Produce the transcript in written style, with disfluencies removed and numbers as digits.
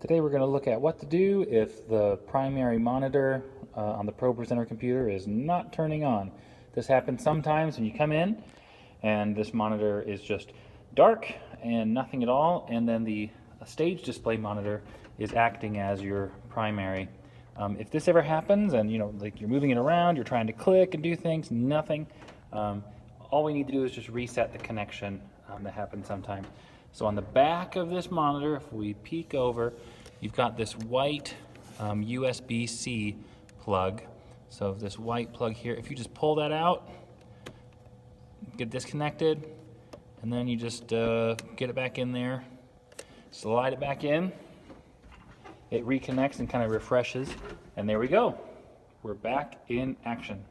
Today we're going to look at what to do if the primary monitor on the ProPresenter computer is not turning on. This happens sometimes when you come in and this monitor is just dark and nothing at all, and then the stage display monitor is acting as your primary. If this ever happens and like you're moving it around, you're trying to click and do things, nothing, all we need to do is just reset the connection. That happens sometimes. So on the back of this monitor, if we peek over, you've got this white USB-C plug. So this white plug here, if you just pull that out, get disconnected, and then you just get it back in there, slide it back in, it reconnects and kind of refreshes, and there we go. We're back in action.